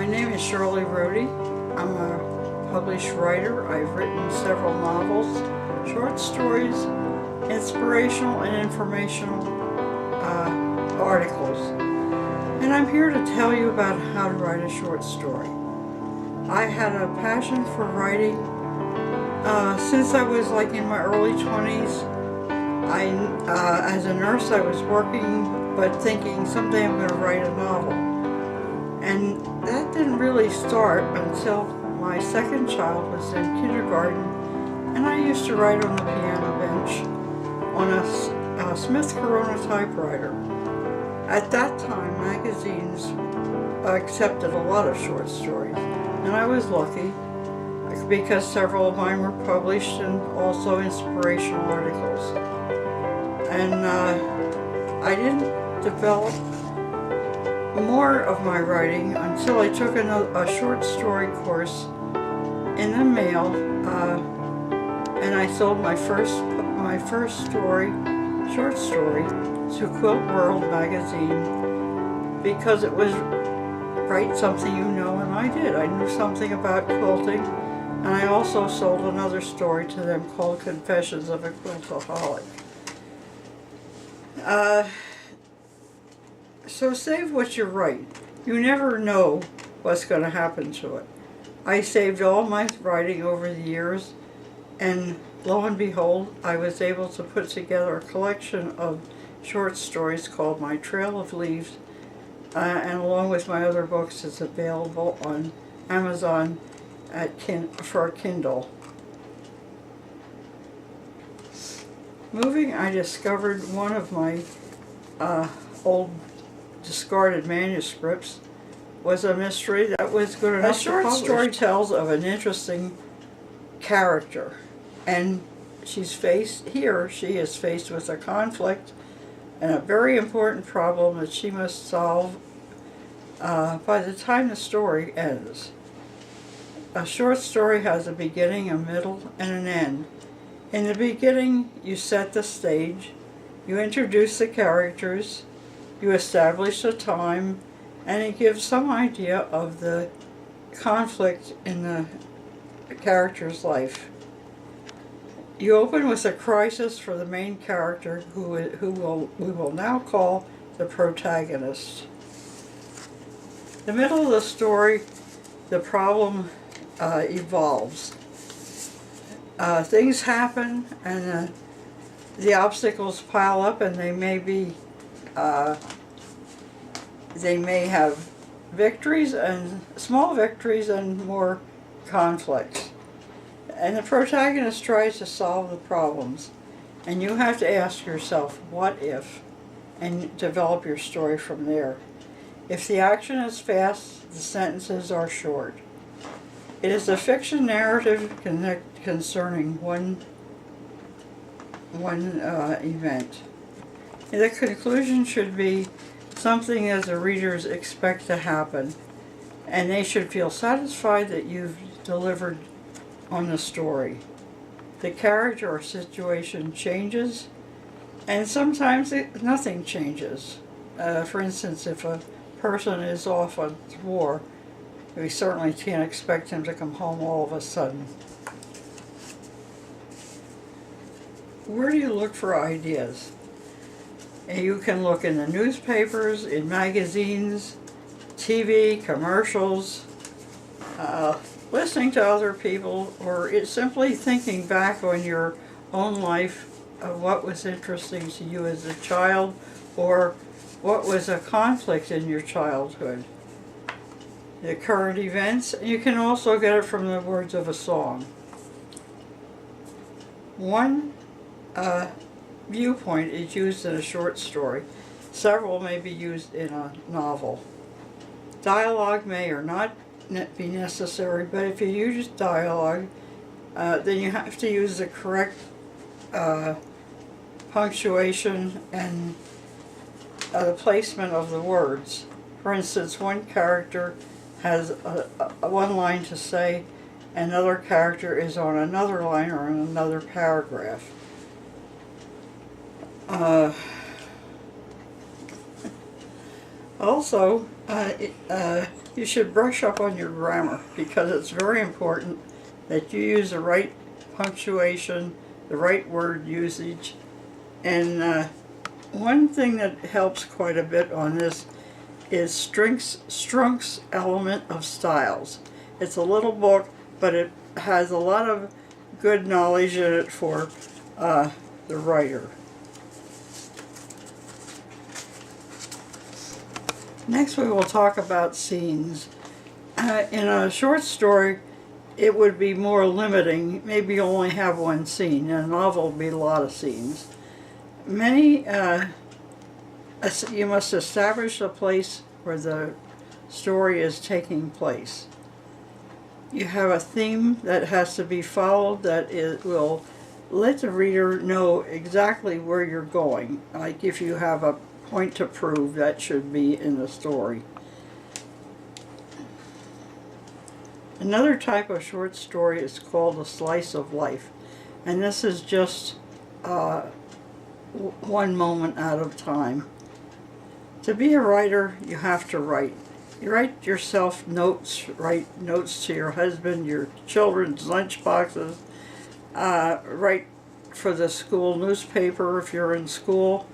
name is Shirley Rohde. I'm a published writer. I've written several novels, short stories, inspirational and informational articles. And I'm here to tell you about how to write a short story. I had a passion for writing since I was like in my early 20s. As a nurse I was working but thinking someday I'm going to write a novel. And that didn't really start until my second child was in kindergarten, and I used to write on the piano bench on a Smith Corona typewriter. At that time, magazines accepted a lot of short stories, and I was lucky because several of mine were published and also inspirational articles. And I didn't develop more of my writing until I took a short story course in the mail, and I sold my first short story to Quilt World magazine because it was write something you know, and I did. I knew something about quilting, and I also sold another story to them called Confessions of a Quiltaholic. So save what you write. You never know what's going to happen to it. I saved all my writing over the years, and lo and behold, I was able to put together a collection of short stories called My Trail of Leaves, and along with my other books, it's available on Amazon for Kindle. Moving, I discovered one of my old discarded manuscripts was a mystery that was good enough to publish. A short story tells of an interesting character, and she is faced with a conflict and a very important problem that she must solve by the time the story ends. A short story has a beginning, a middle, and an end. In the beginning, you set the stage, you introduce the characters, you establish the time, and it gives some idea of the conflict in the character's life. You open with a crisis for the main character, who we will now call the protagonist. The middle of the story, the problem evolves. Things happen, and the obstacles pile up, and they may have victories and small victories and more conflicts. And the protagonist tries to solve the problems, and you have to ask yourself, what if, and develop your story from there. If the action is fast, the sentences are short. It is a fiction narrative concerning one event. And the conclusion should be something that the readers expect to happen, and they should feel satisfied that you've delivered on the story. The character or situation changes, and sometimes nothing changes. For instance, if a person is off on war, we certainly can't expect him to come home all of a sudden. Where do you look for ideas? And you can look in the newspapers, in magazines, TV, commercials, listening to other people, or simply thinking back on your own life of what was interesting to you as a child, or what was a conflict in your childhood. The current events. You can also get it from the words of a song. One viewpoint is used in a short story. Several may be used in a novel. Dialogue may or not be necessary, but if you use dialogue, then you have to use the correct punctuation and the placement of the words. For instance, one character has one line to say, another character is on another line or in another paragraph. A Also, you should brush up on your grammar, because it's very important that you use the right punctuation, the right word usage. And one thing that helps quite a bit on this is Strunk's Element of Styles. It's a little book, but it has a lot of good knowledge in it for the writer. Next we will talk about scenes. In a short story, it would be more limiting. Maybe you only have one scene. In a novel, it would be a lot of scenes. You must establish a place where the story is taking place. You have a theme that has to be followed that will let the reader know exactly where you're going. Like if you have a point to prove, that should be in the story. Another type of short story is called a slice of life, and this is just one moment at a time. To be a writer, you have to write. You write yourself notes, write notes to your husband, your children's lunch boxes, write for the school newspaper if you're in school,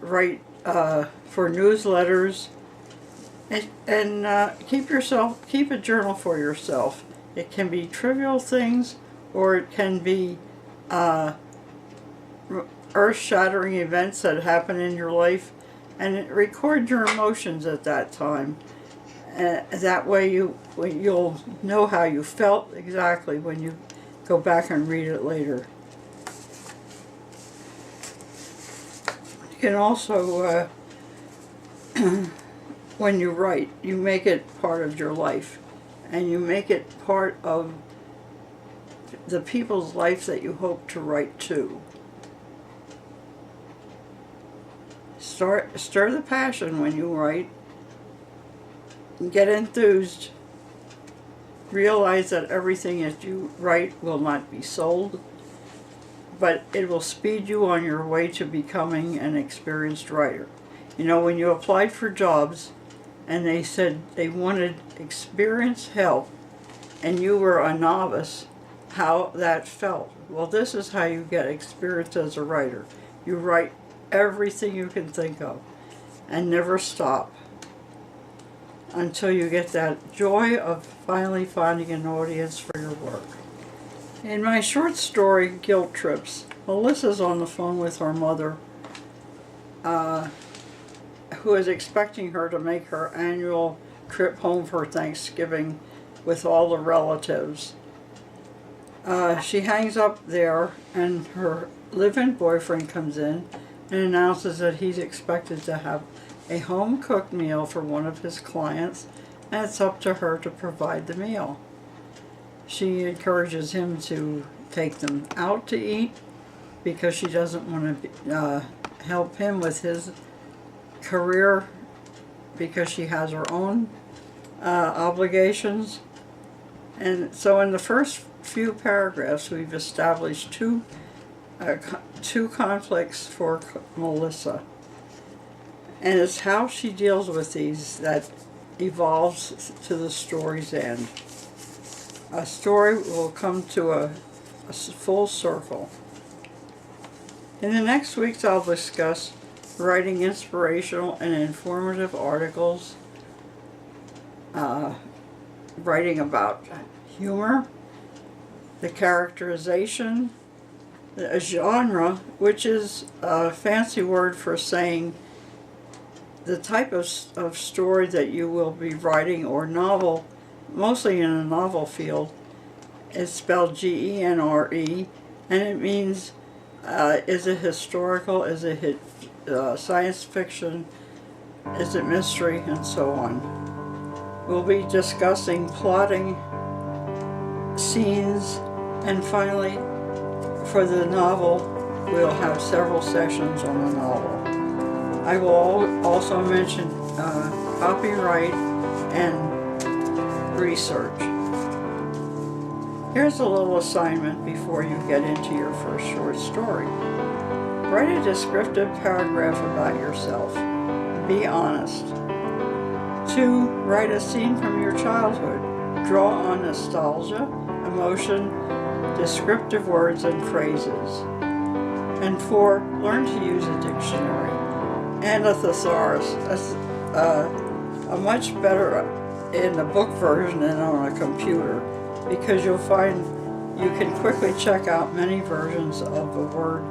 write for newsletters, and keep a journal for yourself. It can be trivial things, or it can be earth-shattering events that happen in your life, and record your emotions at that time. That way you'll know how you felt exactly when you go back and read it later. You can also, when you write, you make it part of your life, and you make it part of the people's life that you hope to write to. Stir the passion when you write. Get enthused. Realize that everything that you write will not be sold, but it will speed you on your way to becoming an experienced writer. You know, when you applied for jobs and they said they wanted experienced help and you were a novice, how that felt. Well, this is how you get experience as a writer. You write everything you can think of and never stop until you get that joy of finally finding an audience for your work. In my short story, Guilt Trips, Melissa's on the phone with her mother, who is expecting her to make her annual trip home for Thanksgiving with all the relatives. She hangs up there, and her live-in boyfriend comes in and announces that he's expected to have a home-cooked meal for one of his clients, and it's up to her to provide the meal. She encourages him to take them out to eat because she doesn't want to help him with his career, because she has her own obligations. And so in the first few paragraphs we've established two conflicts for Melissa. And it's how she deals with these that evolves to the story's end. A story will come to a full circle. In the next weeks I'll discuss writing inspirational and informative articles, writing about humor, the characterization, a genre, which is a fancy word for saying the type of story that you will be writing, or novel, mostly in a novel field. It's spelled G-E-N-R-E, and it means is it historical, is it science fiction, is it mystery, and so on. We'll be discussing plotting, scenes, and finally, for the novel, we'll have several sessions on the novel. I will also mention copyright and research. Here's a little assignment before you get into your first short story. Write a descriptive paragraph about yourself. Be honest. 2. Write a scene from your childhood. Draw on nostalgia, emotion, descriptive words and phrases. And 4. Learn to use a dictionary and a thesaurus. That's a much better in the book version than on a computer, because you'll find you can quickly check out many versions of a word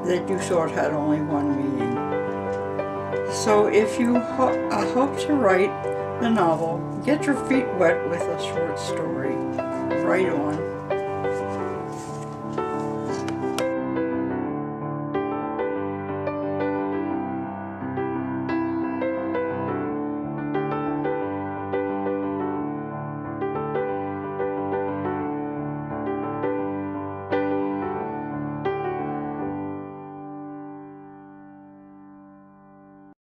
that you thought had only one meaning. So if you hope to write the novel, get your feet wet with a short story. Write on.